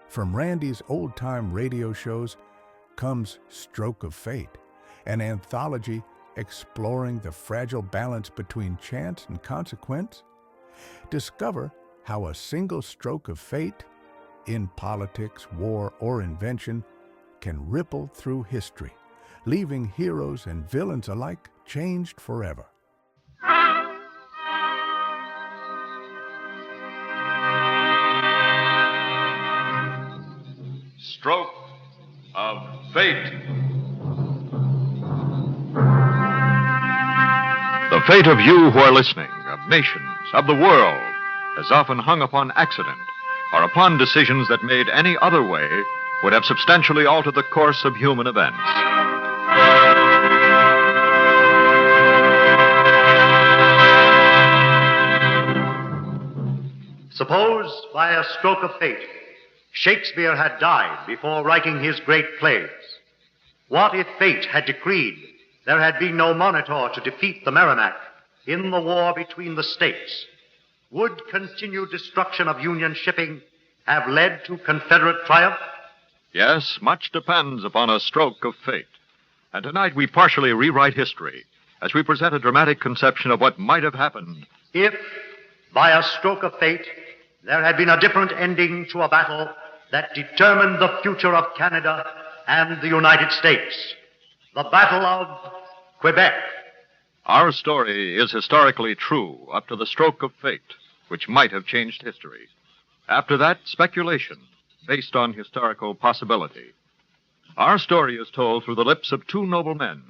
From Randy's old-time radio shows comes Stroke of Fate, an anthology exploring the fragile balance between chance and consequence. Discover how a single stroke of fate, in politics, war, or invention, can ripple through history, leaving heroes and villains alike changed forever. Stroke of Fate. The fate of you who are listening, of nations, of the world, has often hung upon accident or upon decisions that made any other way would have substantially altered the course of human events. Suppose, by a stroke of fate, Shakespeare had died before writing his great plays. What if fate had decreed there had been no Monitor to defeat the Merrimac in the war between the states? Would continued destruction of Union shipping have led to Confederate triumph? Yes, much depends upon a stroke of fate. And tonight we partially rewrite history as we present a dramatic conception of what might have happened if, by a stroke of fate, there had been a different ending to a battle that determined the future of Canada and the United States. The Battle of Quebec. Our story is historically true up to the stroke of fate, which might have changed history. After that, speculation, based on historical possibility. Our story is told through the lips of two noble men,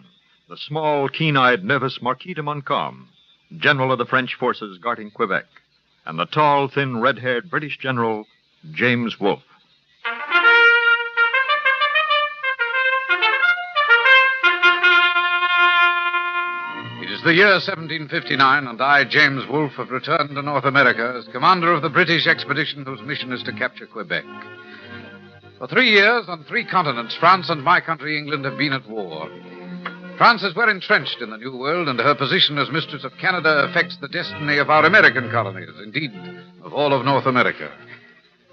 the small, keen-eyed, nervous Marquis de Montcalm, general of the French forces guarding Quebec, and the tall, thin, red-haired British General James Wolfe. It is the year 1759, and I, James Wolfe, have returned to North America as commander of the British expedition whose mission is to capture Quebec. For 3 years, on 3 continents, France and my country, England, have been at war. France is well entrenched in the New World, and her position as mistress of Canada affects the destiny of our American colonies, indeed, of all of North America.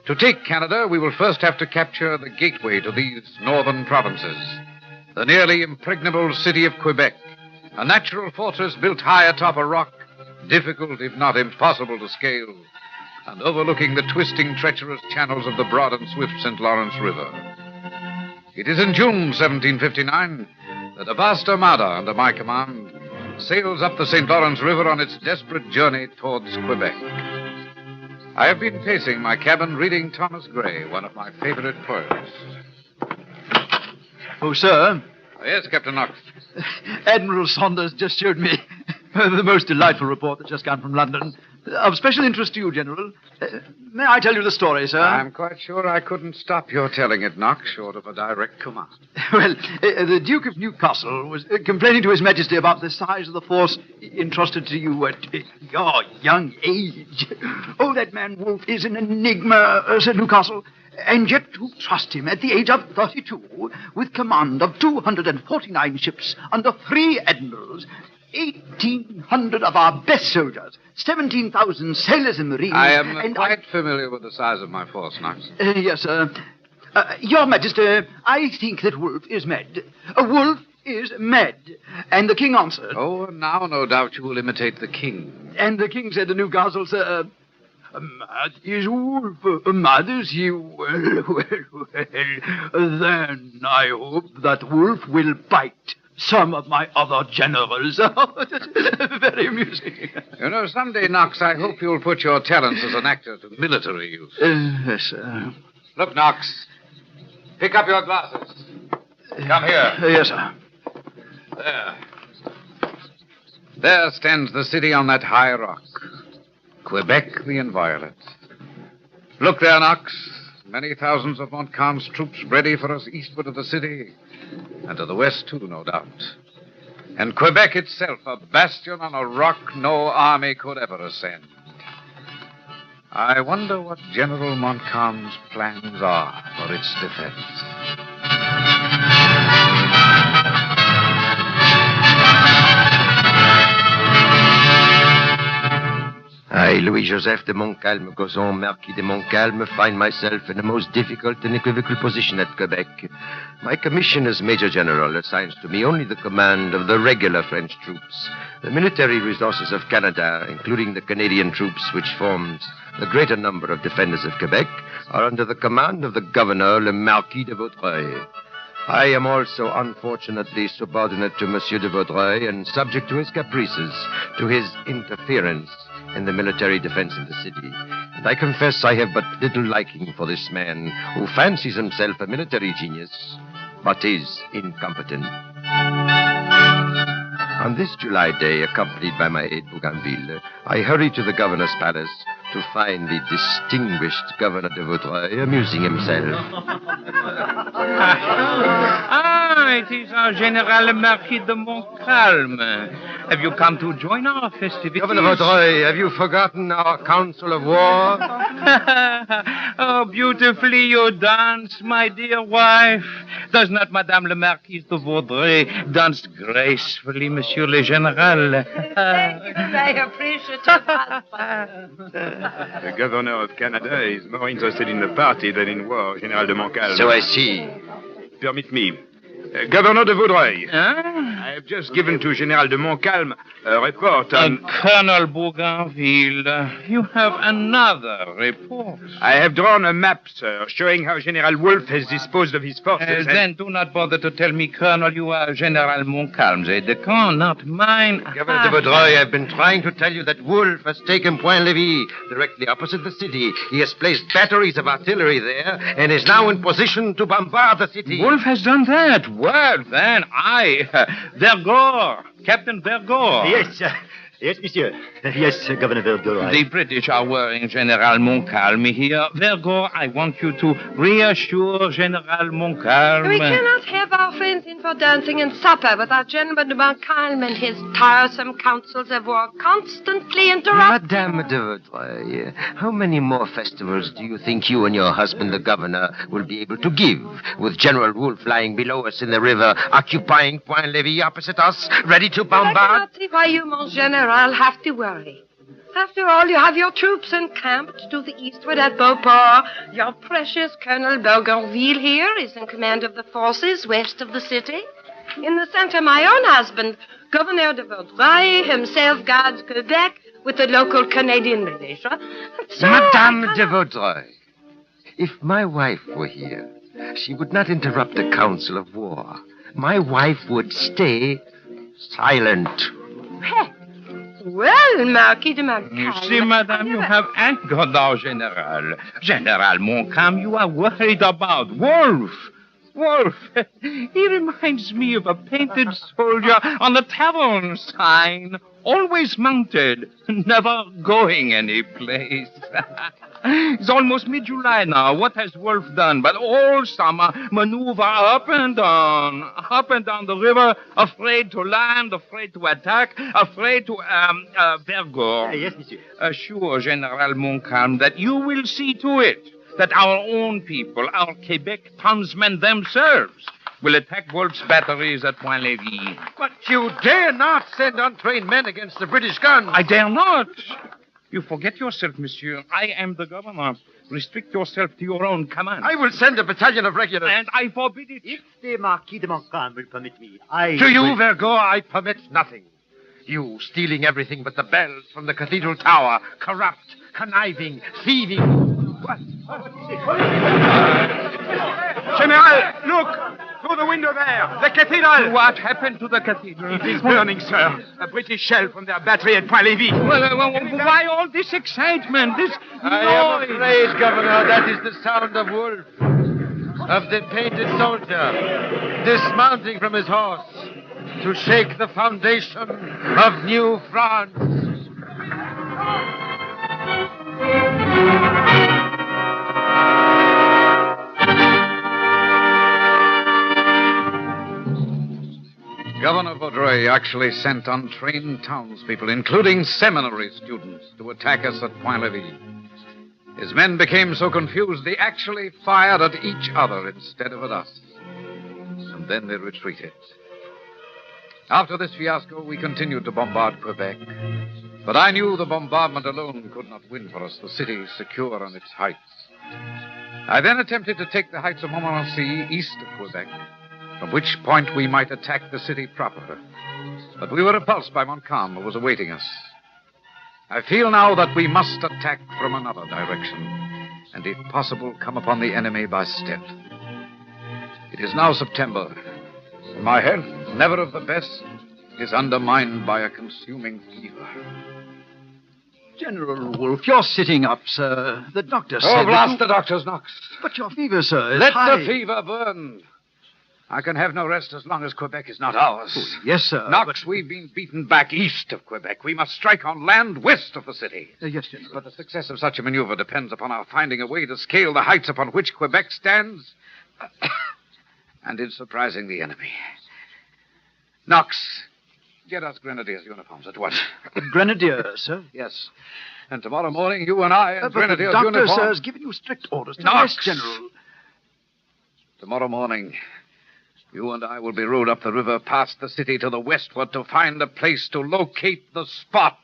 To take Canada, we will first have to capture the gateway to these northern provinces, the nearly impregnable city of Quebec, a natural fortress built high atop a rock, difficult if not impossible to scale, and overlooking the twisting, treacherous channels of the broad and swift St. Lawrence River. It is in June 1759 that a vast armada under my command sails up the St. Lawrence River on its desperate journey towards Quebec. I have been pacing my cabin reading Thomas Gray, one of my favorite poets. Oh, sir. Yes, Captain Knox. Admiral Saunders just showed me the most delightful report that's just come from London. Of special interest to you, General. May I tell you the story, sir? I'm quite sure I couldn't stop your telling it, Knox, short of a direct command. Well, the Duke of Newcastle was complaining to His Majesty about the size of the force entrusted to you at your young age. Oh, that man Wolfe is an enigma, Sir Newcastle. And yet to trust him at the age of 32 with command of 249 ships under 3 admirals, 1,800 of our best soldiers, 17,000 sailors and marines. I am quite familiar with the size of my force, Knox. Yes, sir. Your Majesty, I think that Wolfe is mad. Wolfe is mad. And the king answered. Oh, now no doubt you will imitate the king. And the king said to Newcastle, sir, mad is Wolfe, mad is he. Well. Then I hope that Wolfe will bite some of my other generals. Very amusing. You know, someday, Knox, I hope you'll put your talents as an actor to military use. Yes, sir. Look, Knox, pick up your glasses. Come here. Yes, sir. There. There stands the city on that high rock. Quebec the Inviolate. Look there, Knox. Many thousands of Montcalm's troops ready for us eastward of the city, and to the west, too, no doubt. And Quebec itself, a bastion on a rock no army could ever ascend. I wonder what General Montcalm's plans are for its defense. I, Louis-Joseph de Montcalm, Gozon, Marquis de Montcalm, find myself in a most difficult and equivocal position at Quebec. My commission as Major General assigns to me only the command of the regular French troops. The military resources of Canada, including the Canadian troops which forms the greater number of defenders of Quebec, are under the command of the Governor, le Marquis de Vaudreuil. I am also unfortunately subordinate to Monsieur de Vaudreuil and subject to his caprices, to his interference in the military defense of the city. And I confess I have but little liking for this man who fancies himself a military genius, but is incompetent. On this July day, accompanied by my aide Bougainville, I hurry to the governor's palace to find the distinguished Governor de Vaudreuil amusing himself. It is our General Marquis de Montcalm. Have you come to join our festivities? Governor Vaudreuil, have you forgotten our council of war? Oh, beautifully you dance, my dear wife. Does not Madame la Marquise de Vaudreuil dance gracefully, Monsieur le Général? Thank you, I appreciate it. The governor of Canada is more interested in the party than in war, General de Montcalm. So I see. Permit me. Governor de Vaudreuil. Huh? I have just given to General de Montcalm a report on... Colonel Bougainville, you have another report. I have drawn a map, sir, showing how General Wolfe has disposed of his forces. Then do not bother to tell me, Colonel, you are General Montcalm's aide-de-camp, not mine. Governor de Vaudreuil, I've been trying to tell you that Wolfe has taken Point-Levis, directly opposite the city. He has placed batteries of artillery there and is now in position to bombard the city. Wolfe has done that. Well, then, Vergor, Captain Vergor. Yes, monsieur. Yes, Governor Vergor. The British are worrying General Montcalm here. Vergor, I want you to reassure General Montcalm. We cannot have our friends in for dancing and supper without General de Montcalm and his tiresome councils of war constantly interrupted. Madame de Vaudreuil, how many more festivals do you think you and your husband, the governor, will be able to give, with General Wolfe lying below us in the river, occupying Point-Levis opposite us, ready to bombard? I cannot see why you, Mon General, have to worry. After all, you have your troops encamped to the eastward at Beauport. Your precious Colonel Bougainville here is in command of the forces west of the city. In the center, my own husband, Governor de Vaudreuil, himself guards Quebec with the local Canadian militia. So Madame de Vaudreuil, if my wife were here, she would not interrupt the council of war. My wife would stay silent. Well, Marquis de Montcalm... You see, madame, you have angered our General. General Montcalm, you are worried about Wolfe. Wolfe, he reminds me of a painted soldier on the tavern sign, always mounted, never going anyplace. It's almost mid-July now. What has Wolfe done but all summer maneuver up and down the river, afraid to land, afraid to attack, afraid to, Vergor. Yes, monsieur. Assure General Montcalm that you will see to it that our own people, our Quebec townsmen themselves, will attack Wolfe's batteries at Point-Levis. But you dare not send untrained men against the British guns. I dare not. You forget yourself, monsieur. I am the governor. Restrict yourself to your own command. I will send a battalion of regulars. And I forbid it. If the Marquis de Montcalm will permit me, To you, Vergor, I permit nothing. You stealing everything but the bells from the cathedral tower, corrupt, conniving, thieving. What? General, look! Through the window there! The cathedral! What happened to the cathedral? It is burning, sir. A British shell from their battery at Point-Levis. Why all this excitement, this I am noise? afraid, Governor, that is the sound of Wolfe, of the painted soldier, dismounting from his horse to shake the foundation of New France. Governor Vaudreuil actually sent untrained townspeople, including seminary students, to attack us at Point-Levis. His men became so confused they actually fired at each other instead of at us. And then they retreated. After this fiasco, we continued to bombard Quebec. But I knew the bombardment alone could not win for us the city secure on its heights. I then attempted to take the heights of Montmorency east of Quebec, from which point we might attack the city proper. But we were repulsed by Montcalm, who was awaiting us. I feel now that we must attack from another direction, and if possible, come upon the enemy by stealth. It is now September, and my health, never of the best, is undermined by a consuming fever. General Wolfe, you're sitting up, sir. The doctor said... Oh, blast the doctors, Knox. But your fever, sir, is Let high. the fever burn. I can have no rest as long as Quebec is not ours. Oh, yes, sir. Knox, we've been beaten back east of Quebec. We must strike on land west of the city. Yes, General. But the success of such a maneuver depends upon our finding a way to scale the heights upon which Quebec stands and in surprising the enemy. Knox, get us grenadiers' uniforms at once. Grenadier, sir? Yes. And tomorrow morning, you and I in but grenadiers' the doctor, uniforms... sir, has given you strict orders to Knox! rest, General. Tomorrow morning, you and I will be rowed up the river past the city to the westward to find a place to locate the spot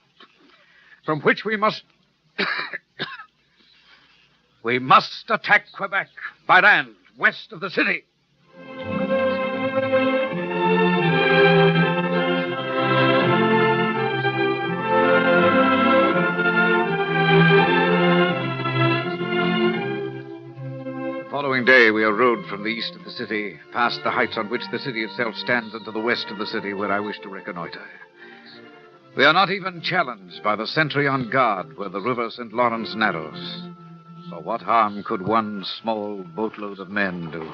from which we must... we must attack Quebec by land west of the city. The following day, we are rowed from the east of the city, past the heights on which the city itself stands, and to the west of the city, where I wish to reconnoiter. We are not even challenged by the sentry on guard where the river St. Lawrence narrows. So what harm could one small boatload of men do?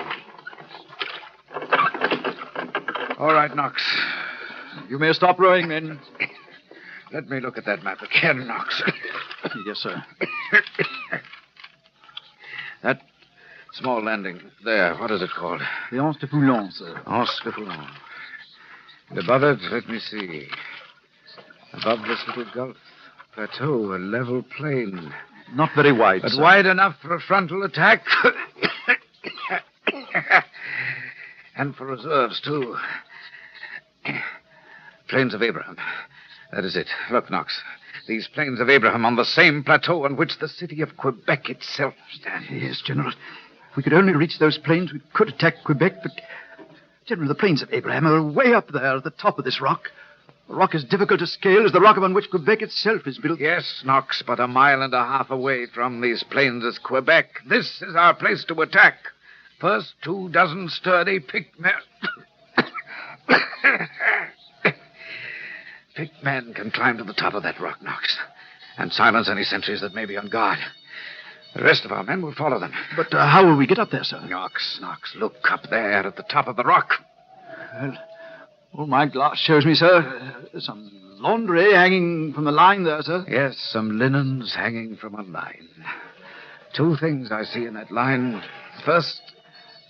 All right, Knox. You may stop rowing, men. Let me look at that map again, Knox. Yes, sir. That small landing there, what is it called? The Anse de Foulon, sir. Anse de Foulon. And above it, let me see. Above this little gulf, plateau, a level plain. Not very wide, But sir. wide enough for a frontal attack. And for reserves, too. Plains of Abraham. That is it. Look, Knox. These plains of Abraham on the same plateau on which the city of Quebec itself stands. Yes, General. If we could only reach those plains, we could attack Quebec, but... General, the plains of Abraham are way up there at the top of this rock. A rock as difficult to scale as the rock upon which Quebec itself is built. Yes, Knox, but 1.5 miles away from these plains is Quebec. This is our place to attack. First, 24 sturdy picked men. Picked men can climb to the top of that rock, Knox, and silence any sentries that may be on guard. The rest of our men will follow them. But how will we get up there, sir? Knox, look up there at the top of the rock. Well, all my glass shows me, sir, some laundry hanging from the line there, sir. Yes, some linens hanging from a line. 2 things I see in that line. First,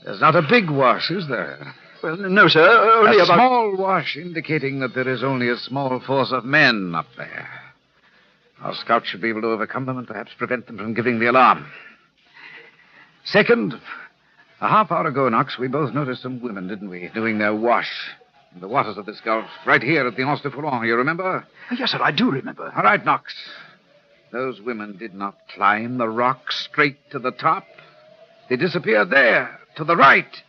there's not a big wash, is there? Well, no, sir, only a about... small wash indicating that there is only a small force of men up there. Our scouts should be able to overcome them and perhaps prevent them from giving the alarm. Second, a half hour ago, Knox, we both noticed some women, didn't we, doing their wash in the waters of this gulf, right here at the Anse de Foulon, you remember? Yes, sir, I do remember. All right, Knox. Those women did not climb the rock straight to the top. They disappeared there, to the right.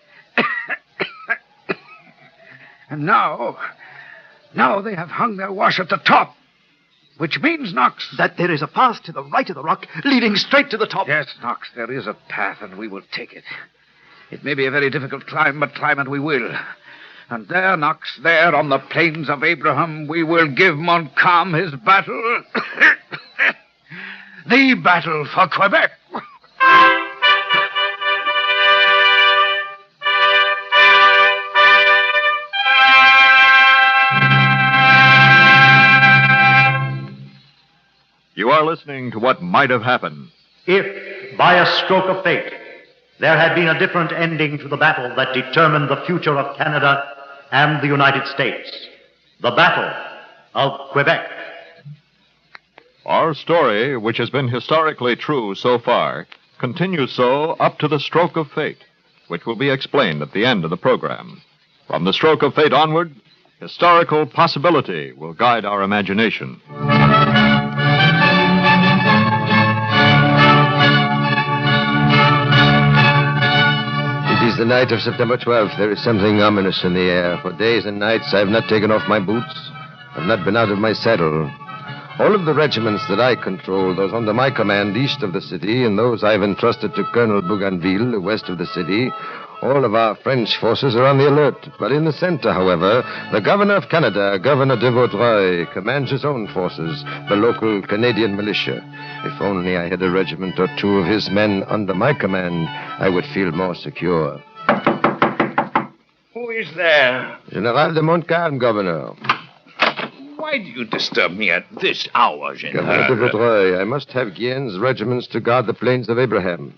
And now they have hung their wash at the top. Which means, Knox... that there is a path to the right of the rock leading straight to the top. Yes, Knox, there is a path, and we will take it. It may be a very difficult climb, but climb it we will. And there, Knox, there on the plains of Abraham, we will give Montcalm his battle. The battle for Quebec. You are listening to What Might Have Happened. If, by a stroke of fate, there had been a different ending to the battle that determined the future of Canada and the United States, the Battle of Quebec. Our story, which has been historically true so far, continues so up to the stroke of fate, which will be explained at the end of the program. From the stroke of fate onward, Historical possibility will guide our imagination. It is the night of September 12th. There is something ominous in the air. For days and nights I have not taken off my boots. I have not been out of my saddle. All of the regiments that I control, those under my command east of the city, and those I've entrusted to Colonel Bougainville, west of the city, all of our French forces are on the alert. But in the center, however, the governor of Canada, Governor de Vaudreuil, commands his own forces, the local Canadian militia. If only I had a regiment or two of his men under my command, I would feel more secure. Who is there? General de Montcalm, Governor. Why do you disturb me at this hour, Governor de General? Vaudreuil, I must have Guillen's regiments to guard the plains of Abraham.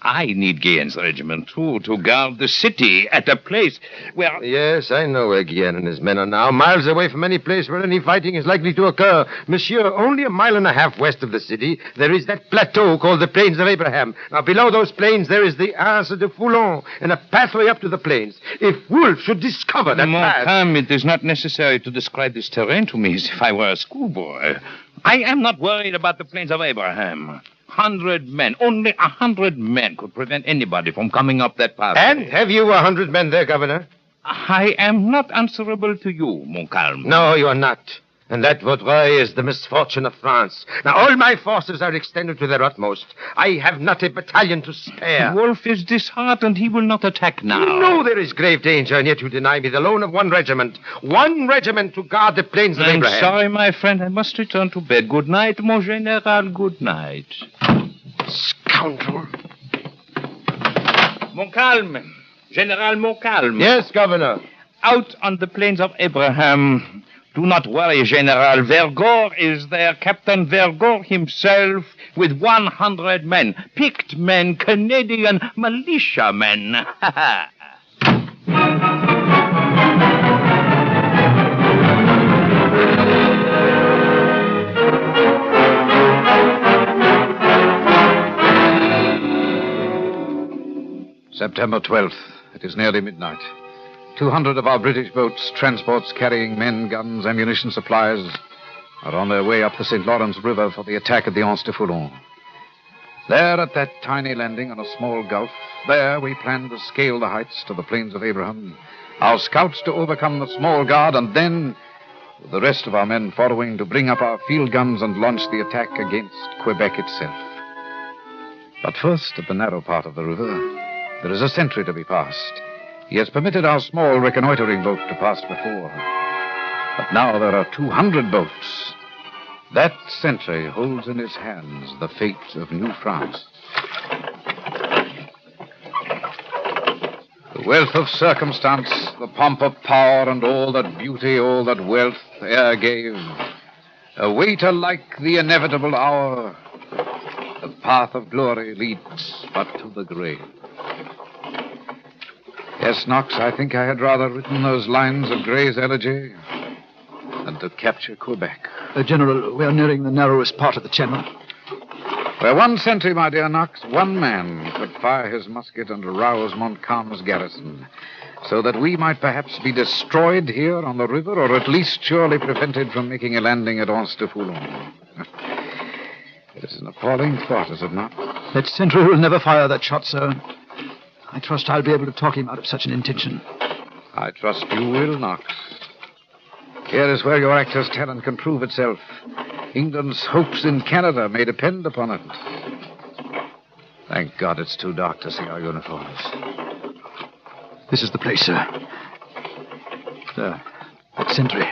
I need Guillen's regiment, too, to guard the city at a place where... Yes, I know where Guillen and his men are now, miles away from any place where any fighting is likely to occur. Monsieur, only a mile and a half west of the city, there is that plateau called the Plains of Abraham. Now, below those plains, there is the Anse de Foulon and a pathway up to the plains. If Wolfe should discover that path... Montcalm, it is not necessary to describe this terrain to me as if I were a schoolboy. I am not worried about the Plains of Abraham. 100 men, only 100 men could prevent anybody from coming up that path. And have you 100 men there, Governor? I am not answerable to you, Montcalm. No, you are not. And that Vaudreuil is the misfortune of France. Now, all my forces are extended to their utmost. I have not a battalion to spare. Wolfe is disheartened. He will not attack now. You know there is grave danger, and yet you deny me the loan of one regiment. One regiment to guard the plains of I'm Abraham. sorry, my friend. I must return to bed. Good night, mon général. Good night. Scoundrel. Montcalm. General Montcalm. Yes, Governor. Out on the plains of Abraham. Do not worry, General. Vergor is there. Captain Vergor himself with 100 men. Picked men, Canadian militia men. September 12th. It is nearly midnight. 200 of our British boats, transports carrying men, guns, ammunition, supplies, are on their way up the St. Lawrence River for the attack at the Anse de Foulon. There, at that tiny landing on a small gulf, there we plan to scale the heights to the plains of Abraham, our scouts to overcome the small guard, and then, with the rest of our men following, to bring up our field guns and launch the attack against Quebec itself. But first, at the narrow part of the river, there is a sentry to be passed. He has permitted our small reconnoitering boat to pass before. But now there are 200 boats. That sentry holds in his hands the fate of New France. The wealth of circumstance, the pomp of power, and all that beauty, all that wealth e'er gave, await alike the inevitable hour. The path of glory leads but to the grave. Yes, Knox, I think I had rather written those lines of Gray's elegy than to capture Quebec. General, we are nearing the narrowest part of the channel. Where one sentry, my dear Knox, one man could fire his musket and rouse Montcalm's garrison, so that we might perhaps be destroyed here on the river, or at least surely prevented from making a landing at Anse de Foulon. It is an appalling thought, is it not? That sentry will never fire that shot, sir. I trust I'll be able to talk him out of such an intention. I trust you will, Knox. Here is where your actor's talent can prove itself. England's hopes in Canada may depend upon it. Thank God it's too dark to see our uniforms. This is the place, sir. There, that sentry.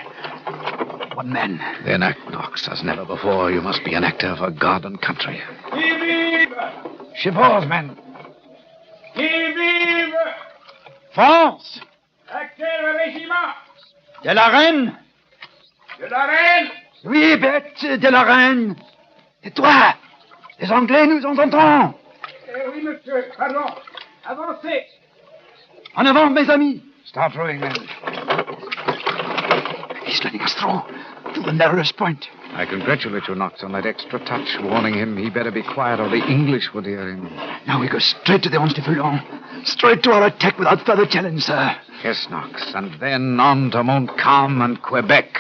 One man. Then act, Knox, as never before. You must be an actor for God and country. Chiffons, men. Qui vive France! À quel régiment De la Reine! De la Reine Oui, bête de la Reine! Tais-toi! Les Anglais nous entendront! Oui, monsieur, pardon. Avancez. En avant, mes amis! Start rowing, men. He's letting us through to the narrowest point. I congratulate you, Knox, on that extra touch, warning him he better be quiet or the English would hear him. Now we go straight to the Anse de Foulon. Straight to our attack without further challenge, sir. Yes, Knox, and then on to Montcalm and Quebec.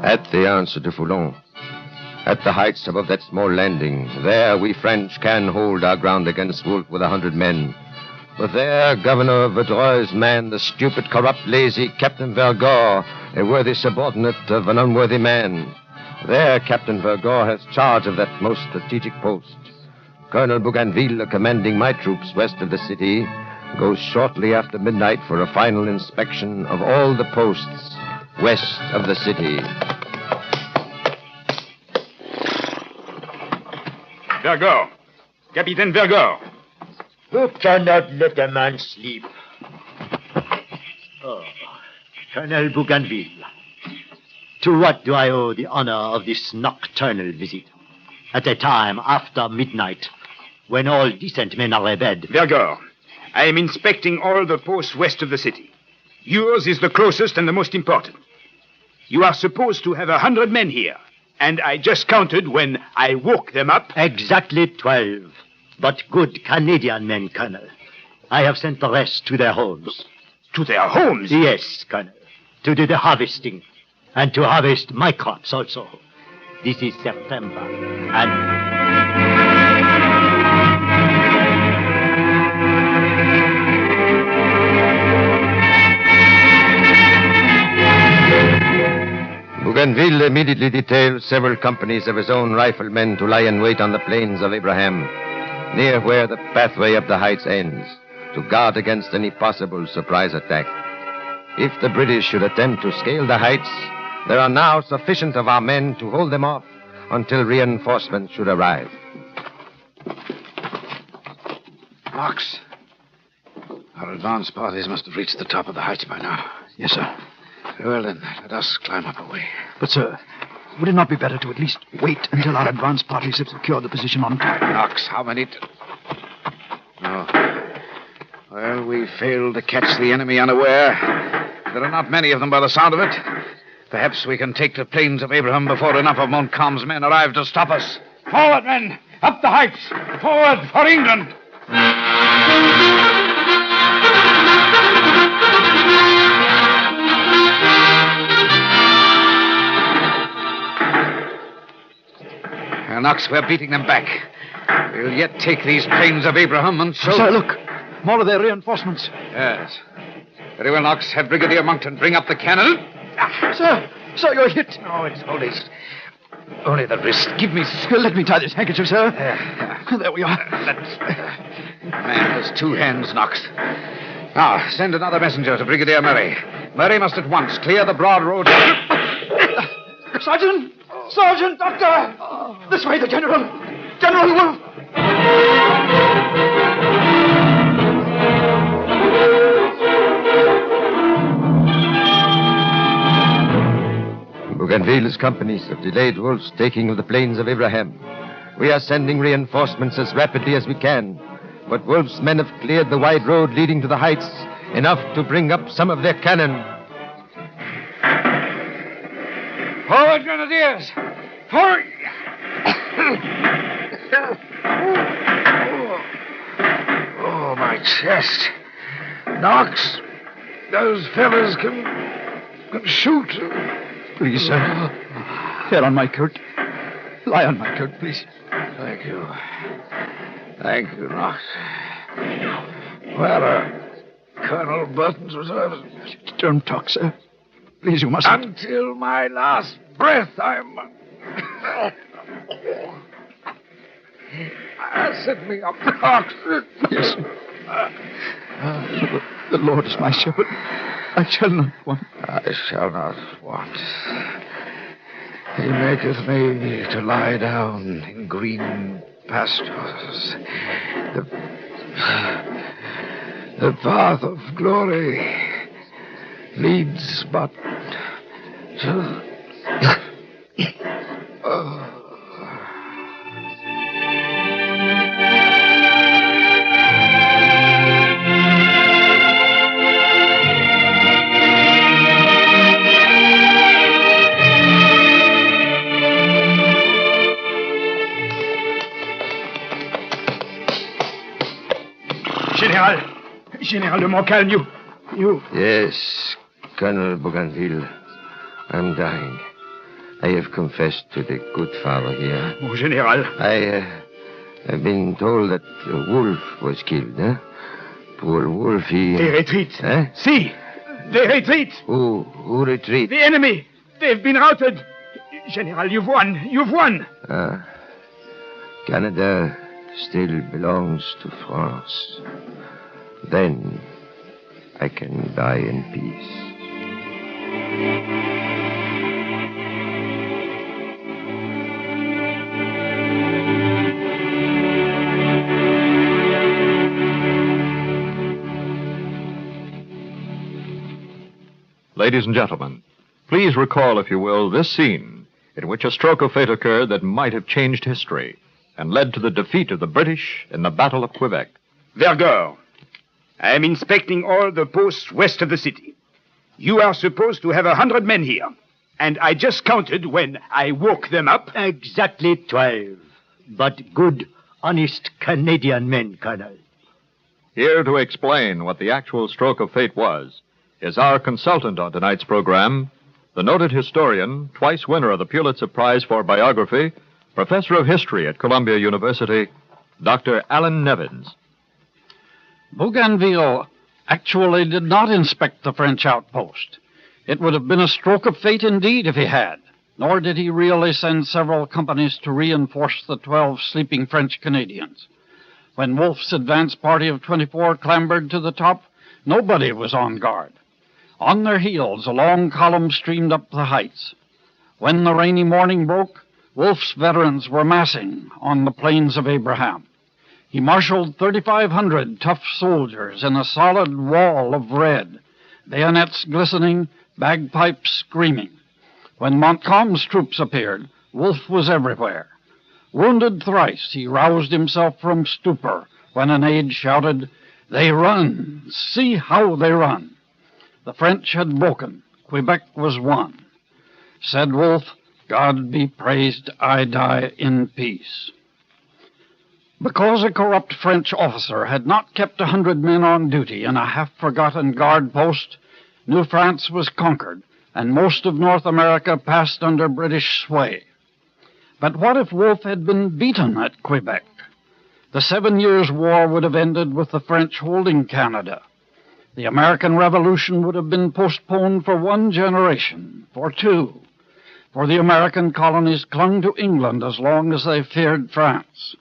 At the Anse de Foulon, at the heights above that small landing, there we French can hold our ground against Wolfe with 100 men. But there, Governor Vaudreuil's man, the stupid, corrupt, lazy Captain Vergor, a worthy subordinate of an unworthy man. There, Captain Vergor has charge of that most strategic post. Colonel Bougainville, commanding my troops west of the city, goes shortly after midnight for a final inspection of all the posts west of the city. Vergor. Capitaine Vergor. Who cannot let a man sleep? Oh, Colonel Bougainville. To what do I owe the honor of this nocturnal visit? At a time after midnight, when all decent men are abed. Vergor, I am inspecting all the posts west of the city. Yours is the closest and the most important. You are supposed to have 100 men here, and I just counted when I woke them up. Exactly 12. But good Canadian men, Colonel. I have sent the rest to their homes. To their homes? Yes, Colonel. To do the harvesting. And to harvest my crops also. This is September, and... Bougainville immediately detailed several companies of his own riflemen to lie in wait on the plains of Abraham, near where the pathway up the heights ends, to guard against any possible surprise attack. If the British should attempt to scale the heights, there are now sufficient of our men to hold them off until reinforcements should arrive. Knox, our advance parties must have reached the top of the heights by now. Yes, sir. Very well, then, let us climb up a way. But, sir, would it not be better to at least wait until our advance parties have secured the position on top? Knox, how many... No. Well, we failed to catch the enemy unaware. There are not many of them by the sound of it. Perhaps we can take the plains of Abraham before enough of Montcalm's men arrive to stop us. Forward, men! Up the heights! Forward for England! Knox, we're beating them back. We'll yet take these plains of Abraham and so... Sir, look. More of their reinforcements. Yes. Very well, Knox. Have Brigadier Monckton bring up the cannon. Sir, you're hit. No, it's only the wrist. Give me... Let me tie this handkerchief, sir. There we are. Man has two hands, Knox. Now, send another messenger to Brigadier Murray. Murray must at once clear the broad road... Sergeant! Sergeant! Doctor! This way, the General! General Wolfe! Bougainville's companies have delayed Wolfe's taking of the plains of Abraham. We are sending reinforcements as rapidly as we can, but Wolfe's men have cleared the wide road leading to the heights, enough to bring up some of their cannon. Forward, Grenadiers! Forward! Oh, my chest. Knox, those fellas can shoot. Please, sir. Here on my coat. Lie on my coat, please. Thank you. Thank you, Knox. Where are Colonel Burton's reserves? Don't talk, sir. Please, you mustn't. Until my last breath, I'm... Set me up, Knox. Yes. The Lord is my shepherd. I shall not want. I shall not want. He maketh me to lie down in green pastures. The path of glory leads but to... General de Montcalm, you... Yes, Colonel Bougainville. I'm dying. I have confessed to the good father here. Oh, General. I've been told that Wolfe was killed, huh? Poor Wolfe, he... They retreat. Huh? See, they retreat. Who retreat? The enemy. They've been routed. General, you've won. You've won. Canada still belongs to France. Then I can die in peace. Ladies and gentlemen, please recall, if you will, this scene in which a stroke of fate occurred that might have changed history and led to the defeat of the British in the Battle of Quebec. Vergor, I am inspecting all the posts west of the city. You are supposed to have 100 men here, and I just counted when I woke them up. Exactly 12. But good, honest Canadian men, Colonel. Here to explain what the actual stroke of fate was is our consultant on tonight's program, the noted historian, twice winner of the Pulitzer Prize for Biography, professor of history at Columbia University, Dr. Alan Nevins. Bougainville actually did not inspect the French outpost. It would have been a stroke of fate indeed if he had, nor did he really send several companies to reinforce the 12 sleeping French Canadians. When Wolfe's advance party of 24 clambered to the top, nobody was on guard. On their heels, a long column streamed up the heights. When the rainy morning broke, Wolfe's veterans were massing on the Plains of Abraham. He marshaled 3,500 tough soldiers in a solid wall of red, bayonets glistening, bagpipes screaming. When Montcalm's troops appeared, Wolfe was everywhere. Wounded thrice, he roused himself from stupor when an aide shouted, "They run! See how they run!" The French had broken. Quebec was won. Said Wolfe, "God be praised, I die in peace." Because a corrupt French officer had not kept 100 men on duty in a half-forgotten guard post, New France was conquered, and most of North America passed under British sway. But what if Wolfe had been beaten at Quebec? The 7 Years' War would have ended with the French holding Canada. The American Revolution would have been postponed for 1 generation, for 2. For the American colonies clung to England as long as they feared France.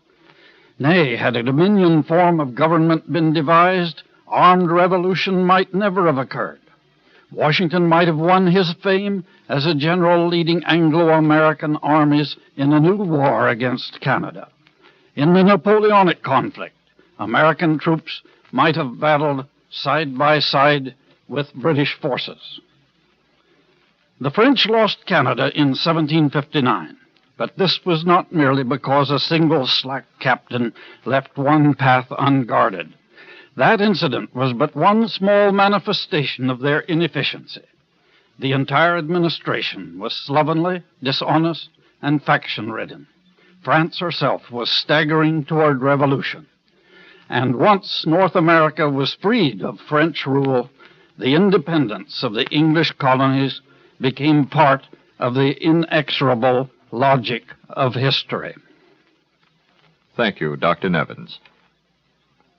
Nay, had a Dominion form of government been devised, armed revolution might never have occurred. Washington might have won his fame as a general leading Anglo-American armies in a new war against Canada. In the Napoleonic conflict, American troops might have battled side by side with British forces. The French lost Canada in 1759, but this was not merely because a single slack captain left one path unguarded. That incident was but one small manifestation of their inefficiency. The entire administration was slovenly, dishonest, and faction-ridden. France herself was staggering toward revolution. And once North America was freed of French rule, the independence of the English colonies became part of the inexorable logic of history. Thank you, Dr. Nevins.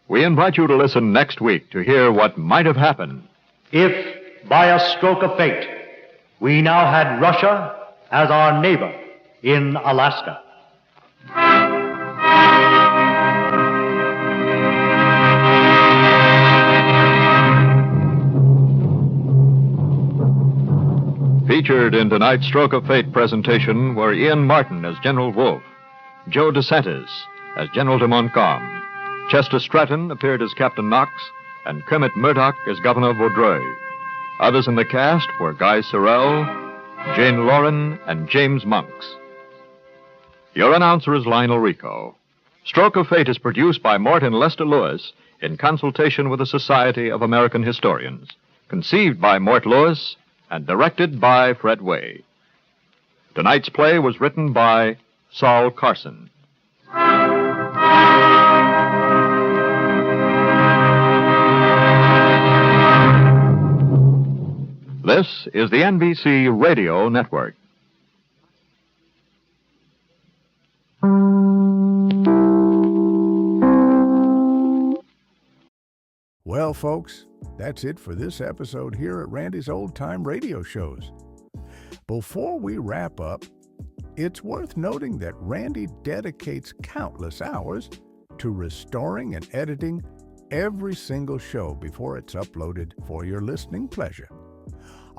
We invite you to listen next week to hear what might have happened if, by a stroke of fate, we now had Russia as our neighbor in Alaska. Featured in tonight's Stroke of Fate presentation were Ian Martin as General Wolfe, Joe DeSantis as General de Montcalm, Chester Stratton appeared as Captain Knox, and Kermit Murdoch as Governor Vaudreuil. Others in the cast were Guy Sorrell, Jane Lauren, and James Monks. Your announcer is Lionel Rico. Stroke of Fate is produced by Mort and Lester Lewis in consultation with the Society of American Historians, conceived by Mort Lewis and directed by Fred Way. Tonight's play was written by Saul Carson. This is the NBC Radio Network. Well, folks, that's it for this episode here at Randy's Old Time Radio Shows. Before we wrap up, it's worth noting that Randy dedicates countless hours to restoring and editing every single show before it's uploaded for your listening pleasure.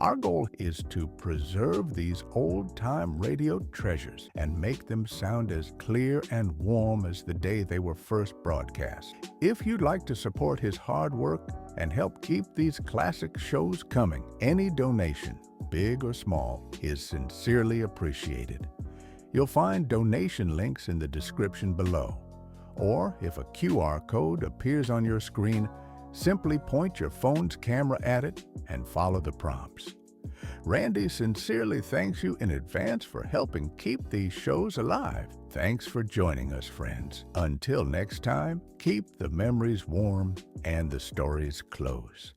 Our goal is to preserve these old-time radio treasures and make them sound as clear and warm as the day they were first broadcast. If you'd like to support his hard work and help keep these classic shows coming, any donation, big or small, is sincerely appreciated. You'll find donation links in the description below. Or if a QR code appears on your screen, simply point your phone's camera at it and follow the prompts. Randy sincerely thanks you in advance for helping keep these shows alive. Thanks for joining us, friends. Until next time, keep the memories warm and the stories close.